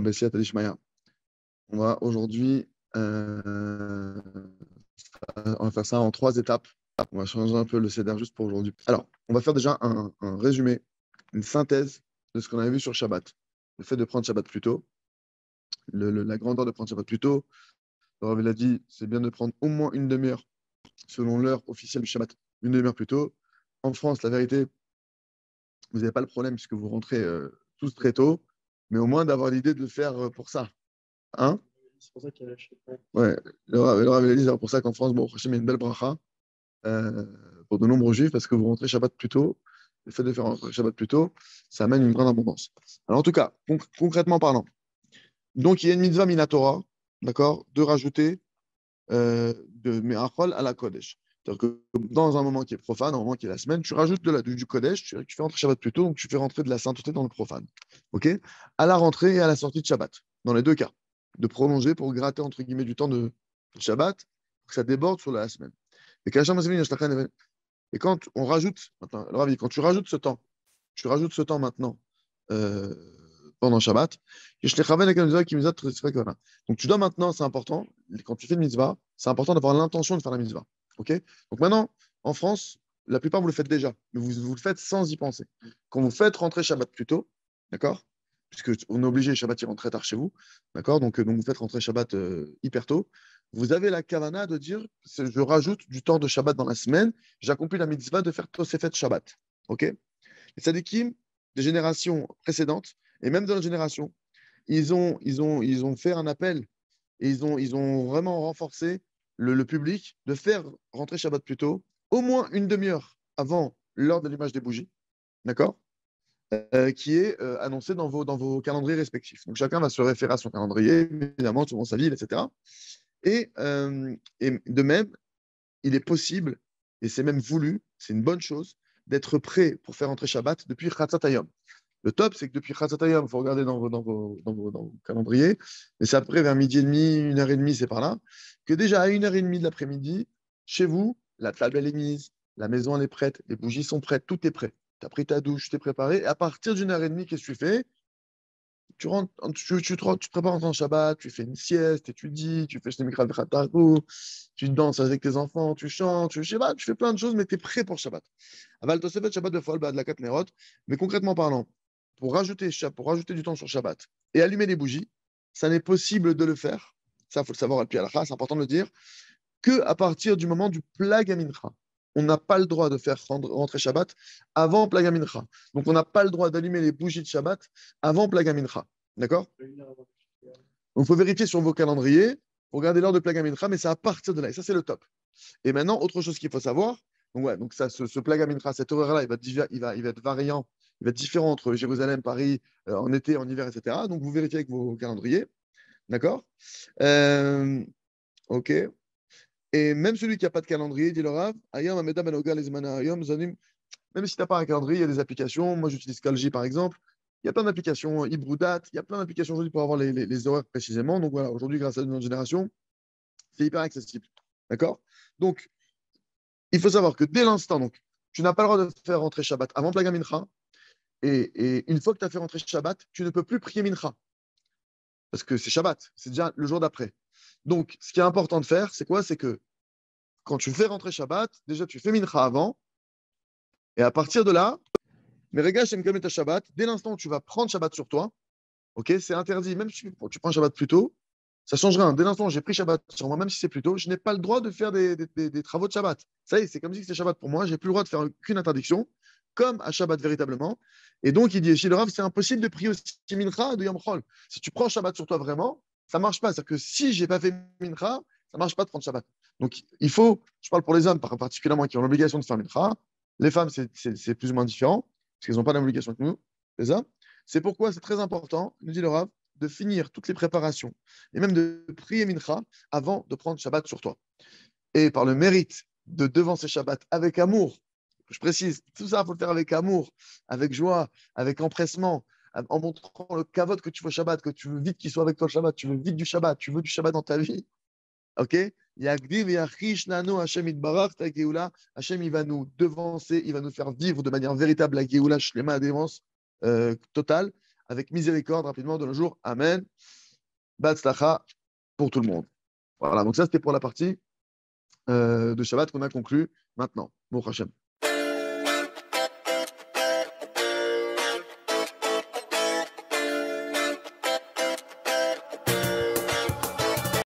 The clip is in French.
Bessia Tadishmaya. On va aujourd'hui, euh, on va faire ça en 3 étapes. On va changer un peu le CEDER juste pour aujourd'hui. Alors, on va faire déjà un résumé, une synthèse de ce qu'on avait vu sur Shabbat. Le fait de prendre Shabbat plus tôt, la grandeur de prendre Shabbat plus tôt. Le Rav, il a dit, c'est bien de prendre au moins une demi-heure, selon l'heure officielle du Shabbat, une demi-heure plus tôt. En France, la vérité, vous n'avez pas le problème puisque vous rentrez tous très tôt, mais au moins d'avoir l'idée de le faire pour ça. Hein? C'est pour ça qu'il y a la chute. Ouais, le Rav, il a dit, c'est pour ça qu'en France, bon, Hachem, il y a une belle bracha euh, pour de nombreux juifs parce que vous rentrez Shabbat plus tôt. Le fait de faire rentrer Shabbat plus tôt, ça amène une grande abondance. Alors, en tout cas, concrètement parlant, donc il y a une mitzvah minatora, d'accord, de rajouter de Me'achol à la Kodesh. C'est-à-dire que dans un moment qui est profane, un moment qui est la semaine, tu rajoutes du Kodesh, tu fais rentrer Shabbat plus tôt, donc tu fais rentrer de la sainteté dans le profane. OK? À la rentrée et à la sortie de Shabbat, dans les deux cas. De prolonger pour gratter, entre guillemets, du temps de Shabbat, pour que ça déborde sur la semaine. Et quand on rajoute, maintenant, quand tu rajoutes ce temps, maintenant euh, pendant Shabbat, donc tu dois maintenant, c'est important, quand tu fais une mitzvah, c'est important d'avoir l'intention de faire la mitzvah. Ok. Donc maintenant, en France, la plupart vous le faites déjà, mais vous le faites sans y penser. Quand vous faites rentrer Shabbat plus tôt, d'accord, puisque on est obligé, Shabbat il rentre très tard chez vous, d'accord, donc vous faites rentrer Shabbat hyper tôt, vous avez la kavana de dire, je rajoute du temps de Shabbat dans la semaine, j'accomplis la mitzvah de faire Tosefet Shabbat. Ok. Les tzadikim des générations précédentes, et même de notre génération, ils ont fait un appel et ils ont vraiment renforcé le public de faire rentrer Shabbat plus tôt, au moins une demi-heure avant l'heure de l'image des bougies, d'accord, qui est annoncé dans vos calendriers respectifs. Donc chacun va se référer à son calendrier, évidemment, selon sa ville, etc. Et de même, il est possible, et c'est même voulu, c'est une bonne chose, d'être prêt pour faire entrer Shabbat depuis Chatzat Hayom. Le top, c'est que depuis Chatzat Hayom, il faut regarder dans vos calendriers, mais c'est après vers midi et demi, 1h30, c'est par là, que déjà à 1h30 de l'après-midi, chez vous, la table elle est mise, la maison elle est prête, les bougies sont prêtes, tout est prêt. Tu as pris ta douche, tu t'es préparé, et à partir d'1h30, qu'est-ce que tu fais? Tu rentres, tu te prépares en Shabbat, tu fais une sieste, étudies, tu fais Shnemikra V'Chatarou, tu danses avec tes enfants, tu chantes, je sais pas, tu fais plein de choses, mais tu es prêt pour Shabbat. Aval Tosefet Shabbat de Fol de la Katnerot, mais concrètement parlant, pour rajouter du temps sur Shabbat et allumer les bougies, ça n'est possible de le faire, ça il faut le savoir à la c'est important de le dire, que à partir du moment du Plag Mincha. On n'a pas le droit de faire rentrer Shabbat avant Plag Mincha. Donc on n'a pas le droit d'allumer les bougies de Shabbat avant Plag Mincha. D'accord? Donc il faut vérifier sur vos calendriers, pour regarder l'heure de Plag Mincha, mais c'est à partir de là. Et ça, c'est le top. Et maintenant, autre chose qu'il faut savoir, donc, ouais, donc ça, ce Plag Mincha, cet horaire-là, il va être variant, il va être différent entre Jérusalem, Paris, en été, en hiver, etc. Donc vous vérifiez avec vos calendriers. D'accord? Ok. Et même celui qui n'a pas de calendrier, dit le Rav, même si tu n'as pas un calendrier, il y a des applications. Moi, j'utilise Calji, par exemple. Il y a plein d'applications, Hibroudat, il y a plein d'applications aujourd'hui pour avoir les horaires précisément. Donc voilà, aujourd'hui, grâce à notre génération, c'est hyper accessible. D'accord? Donc, il faut savoir que dès l'instant, donc, tu n'as pas le droit de faire rentrer Shabbat avant Plaga Mincha. Et une fois que tu as fait rentrer Shabbat, tu ne peux plus prier Mincha. Parce que c'est Shabbat, c'est déjà le jour d'après. Donc, ce qui est important de faire, c'est quoi? C'est que quand tu fais rentrer Shabbat, déjà tu fais Mincha avant, et à partir de là, mais regarde, ta Shabbat, dès l'instant où tu vas prendre Shabbat sur toi, ok, c'est interdit, même si tu prends Shabbat plus tôt, ça change rien. Dès l'instant où j'ai pris Shabbat sur moi, même si c'est plus tôt, je n'ai pas le droit de faire des travaux de Shabbat. Ça y est, c'est comme si c'était Shabbat pour moi, j'ai plus le droit de faire qu'une interdiction, comme à Shabbat véritablement. Et donc, il dit, chez le Rav, c'est impossible de prier aussi Mincha de Yom Chol. Si tu prends Shabbat sur toi vraiment, ça marche pas. C'est-à-dire que si j'ai pas fait Mincha, ça marche pas de prendre Shabbat. Donc, il faut, je parle pour les hommes particulièrement qui ont l'obligation de faire Mincha. Les femmes, c'est plus ou moins différent, parce qu'elles n'ont pas l'obligation que nous, les hommes. C'est pourquoi c'est très important, nous dit le Rav, de finir toutes les préparations et même de prier Mincha avant de prendre Shabbat sur toi. Et par le mérite de devancer Shabbat avec amour, je précise, tout ça, il faut le faire avec amour, avec joie, avec empressement, en montrant le kavod que tu veux Shabbat, que tu veux vite qu'il soit avec toi le Shabbat, tu veux vite du Shabbat, tu veux du Shabbat dans ta vie. Ok? Yagdiv yachish nanu Hashem itbarach ta geoula. Hashem, il va nous devancer, il va nous faire vivre de manière véritable la geoula shlema, la dévance totale, avec miséricorde rapidement de nos jours. Amen. Batzlacha pour tout le monde. Voilà, donc ça c'était pour la partie de Shabbat qu'on a conclu maintenant. Bon Hachem.